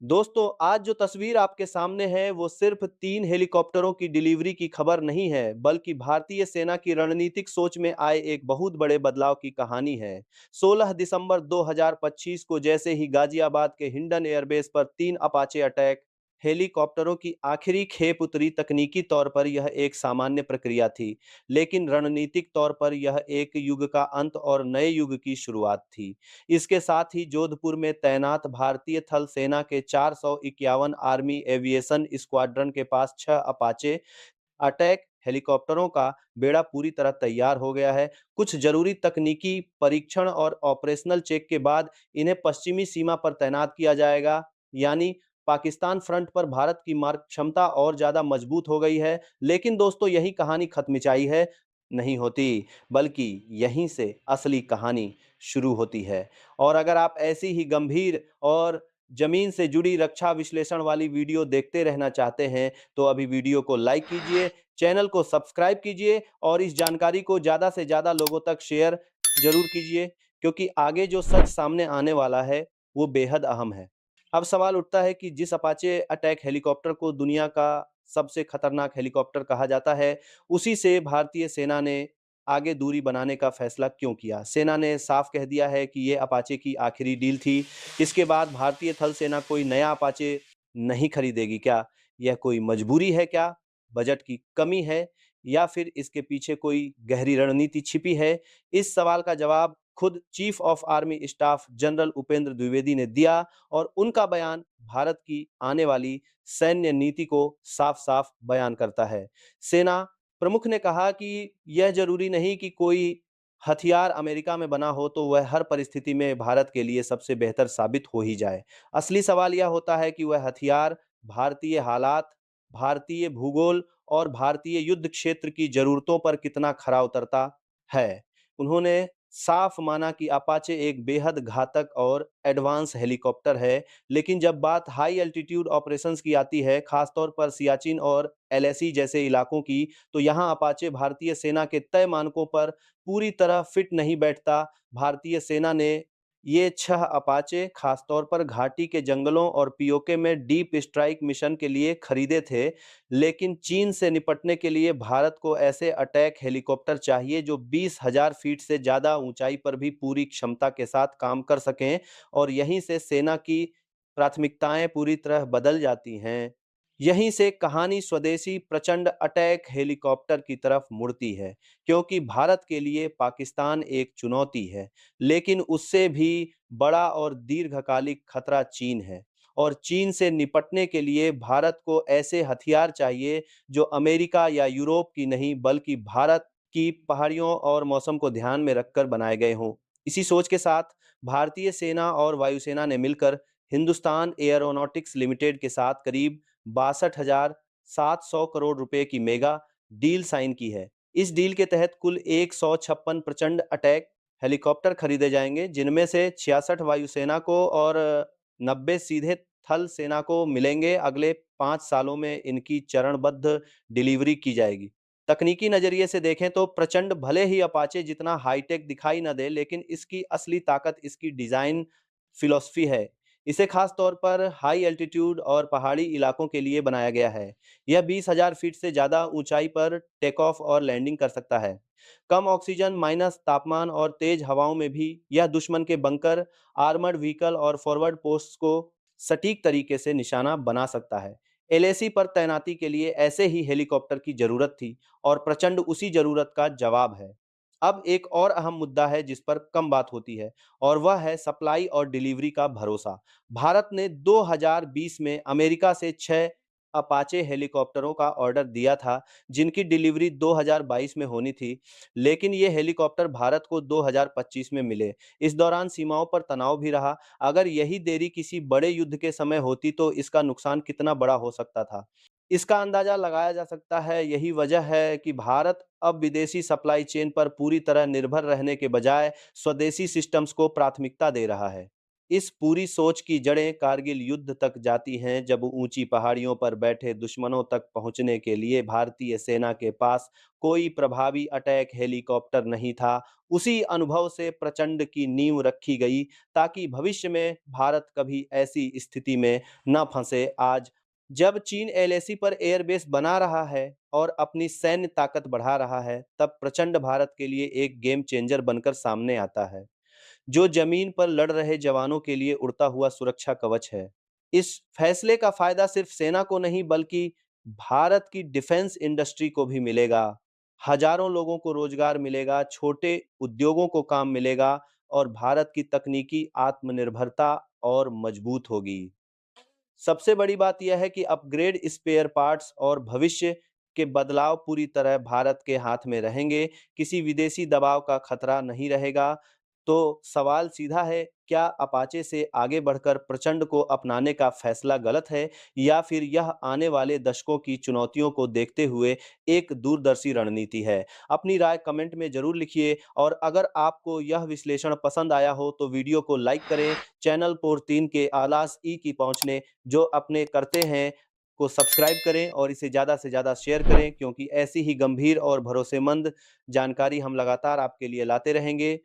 दोस्तों, आज जो तस्वीर आपके सामने है, वो सिर्फ 3 हेलीकॉप्टरों की डिलीवरी की खबर नहीं है, बल्कि भारतीय सेना की रणनीतिक सोच में आए एक बहुत बड़े बदलाव की कहानी है। 16 दिसंबर 2025 को जैसे ही गाजियाबाद के हिंडन एयरबेस पर 3 अपाचे अटैक हेलीकॉप्टरों की आखिरी खेप उतरी, तकनीकी तौर पर यह एक सामान्य प्रक्रिया थी, लेकिन रणनीतिक तौर पर यह एक युग का अंत और नए युग की शुरुआत थी। इसके साथ ही जोधपुर में तैनात भारतीय थल सेना के 451 आर्मी एविएशन स्क्वाड्रन के पास 6 अपाचे अटैक हेलीकॉप्टरों का बेड़ा पूरी तरह तैयार हो गया है। कुछ जरूरी तकनीकी परीक्षण और ऑपरेशनल चेक के बाद इन्हें पश्चिमी सीमा पर तैनात किया जाएगा, यानी पाकिस्तान फ्रंट पर भारत की मारक क्षमता और ज्यादा मजबूत हो गई है। लेकिन दोस्तों, यही कहानी खत्मिचाई है नहीं होती, बल्कि यहीं से असली कहानी शुरू होती है। और अगर आप ऐसी ही गंभीर और जमीन से जुड़ी रक्षा विश्लेषण वाली वीडियो देखते रहना चाहते हैं, तो अभी वीडियो को लाइक कीजिए, चैनल को सब्सक्राइब कीजिए और इस जानकारी को ज़्यादा से ज़्यादा लोगों तक शेयर ज़रूर कीजिए, क्योंकि आगे जो सच सामने आने वाला है, वो बेहद अहम है। अब सवाल उठता है कि जिस अपाचे अटैक हेलीकॉप्टर को दुनिया का सबसे खतरनाक हेलीकॉप्टर कहा जाता है, उसी से भारतीय सेना ने आगे दूरी बनाने का फैसला क्यों किया? सेना ने साफ कह दिया है कि ये अपाचे की आखिरी डील थी। इसके बाद भारतीय थल सेना कोई नया अपाचे नहीं खरीदेगी क्या? यह कोई मजबूरी है क्या? बजट की कमी है? या फिर इसके पीछे कोई गहरी रणनीति छिपी है? इस सवाल का जवाब खुद chief of army staff general Upendra Dwivedi ने दिया, और उनका बयान भारत की आने वाली सैन्य नीति को साफ-साफ बयान करता है। सेना प्रमुख ने कहा कि यह जरूरी नहीं कि कोई हथियार अमेरिका में बना हो तो वह हर परिस्थिति में भारत के लिए सबसे बेहतर साबित हो ही जाए। असली सवाल यह होता है कि वह हथियार भारतीय हालात, भारतीय भूगोल और भारतीय युद्ध क्षेत्र की जरूरतों पर कितना खरा उतरता है। उन्होंने साफ माना कि अपाचे एक बेहद घातक और एडवांस हेलीकॉप्टर है, लेकिन जब बात हाई एल्टीट्यूड ऑपरेशंस की आती है, खासतौर पर सियाचिन और एलएसी जैसे इलाकों की, तो यहाँ अपाचे भारतीय सेना के तय मानकों पर पूरी तरह फिट नहीं बैठता। भारतीय सेना ने ये 6 अपाचे खासतौर पर घाटी के जंगलों और पीओके में डीप स्ट्राइक मिशन के लिए खरीदे थे, लेकिन चीन से निपटने के लिए भारत को ऐसे अटैक हेलीकॉप्टर चाहिए जो 20,000 फीट से ज़्यादा ऊंचाई पर भी पूरी क्षमता के साथ काम कर सकें, और यहीं से सेना की प्राथमिकताएं पूरी तरह बदल जाती हैं। यहीं से कहानी स्वदेशी प्रचंड अटैक हेलीकॉप्टर की तरफ मुड़ती है, क्योंकि भारत के लिए पाकिस्तान एक चुनौती है, लेकिन उससे भी बड़ा और दीर्घकालिक खतरा चीन है। और चीन से निपटने के लिए भारत को ऐसे हथियार चाहिए जो अमेरिका या यूरोप की नहीं, बल्कि भारत की पहाड़ियों और मौसम को ध्यान में रखकर बनाए गए हों। इसी सोच के साथ भारतीय सेना और वायुसेना ने मिलकर हिंदुस्तान एयरोनॉटिक्स लिमिटेड के साथ करीब 62,700 करोड़ रुपए की मेगा डील साइन की है। इस डील के तहत कुल 156 प्रचंड अटैक हेलीकॉप्टर खरीदे जाएंगे, जिनमें से 66 वायुसेना को और 90 सीधे थल सेना को मिलेंगे। अगले 5 सालों में इनकी चरणबद्ध डिलीवरी की जाएगी। तकनीकी नजरिए से देखें तो प्रचंड भले ही अपाचे जितना हाईटेक दिखाई न दे, लेकिन इसकी असली ताकत इसकी डिजाइन फिलॉसफी है। इसे खास तौर पर हाई एल्टीट्यूड और पहाड़ी इलाकों के लिए बनाया गया है। यह 20,000 फीट से ज़्यादा ऊंचाई पर टेक ऑफ और लैंडिंग कर सकता है। कम ऑक्सीजन, माइनस तापमान और तेज हवाओं में भी यह दुश्मन के बंकर, आर्मर्ड व्हीकल और फॉरवर्ड पोस्ट को सटीक तरीके से निशाना बना सकता है। एलएसी पर तैनाती के लिए ऐसे ही हेलीकॉप्टर की जरूरत थी, और प्रचंड उसी जरूरत का जवाब है। अब एक और अहम मुद्दा है जिस पर कम बात होती है, और वह है सप्लाई और डिलीवरी का भरोसा। भारत ने 2020 में अमेरिका से 6 अपाचे हेलीकॉप्टरों का ऑर्डर दिया था, जिनकी डिलीवरी 2022 में होनी थी, लेकिन ये हेलीकॉप्टर भारत को 2025 में मिले। इस दौरान सीमाओं पर तनाव भी रहा। अगर यही देरी किसी बड़े युद्ध के समय होती तो इसका नुकसान कितना बड़ा हो सकता था। इसका अंदाजा लगाया जा सकता है। यही वजह है कि भारत अब विदेशी सप्लाई चेन पर पूरी तरह निर्भर रहने के बजाय स्वदेशी सिस्टम्स को प्राथमिकता दे रहा है। इस पूरी सोच की जड़ें कारगिल युद्ध तक जाती हैं, जब ऊंची पहाड़ियों पर बैठे दुश्मनों तक पहुंचने के लिए भारतीय सेना के पास कोई प्रभावी अटैक हेलीकॉप्टर नहीं था। उसी अनुभव से प्रचंड की नींव रखी गई, ताकि भविष्य में भारत कभी ऐसी स्थिति में न फंसे। आज जब चीन एलएसी पर एयरबेस बना रहा है और अपनी सैन्य ताकत बढ़ा रहा है, तब प्रचंड भारत के लिए एक गेम चेंजर बनकर सामने आता है, जो जमीन पर लड़ रहे जवानों के लिए उड़ता हुआ सुरक्षा कवच है। इस फैसले का फायदा सिर्फ सेना को नहीं, बल्कि भारत की डिफेंस इंडस्ट्री को भी मिलेगा। हजारों लोगों को रोजगार मिलेगा, छोटे उद्योगों को काम मिलेगा और भारत की तकनीकी आत्मनिर्भरता और मजबूत होगी। सबसे बड़ी बात यह है कि अपग्रेड, स्पेयर पार्ट्स और भविष्य के बदलाव पूरी तरह भारत के हाथ में रहेंगे। किसी विदेशी दबाव का खतरा नहीं रहेगा। तो सवाल सीधा है, क्या अपाचे से आगे बढ़कर प्रचंड को अपनाने का फैसला गलत है, या फिर यह आने वाले दशकों की चुनौतियों को देखते हुए एक दूरदर्शी रणनीति है? अपनी राय कमेंट में ज़रूर लिखिए, और अगर आपको यह विश्लेषण पसंद आया हो तो वीडियो को लाइक करें। चैनल पोर 3 के आलास ई की पहुँचने जो अपने करते हैं को सब्सक्राइब करें और इसे ज़्यादा से ज़्यादा शेयर करें, क्योंकि ऐसी ही गंभीर और भरोसेमंद जानकारी हम लगातार आपके लिए लाते रहेंगे।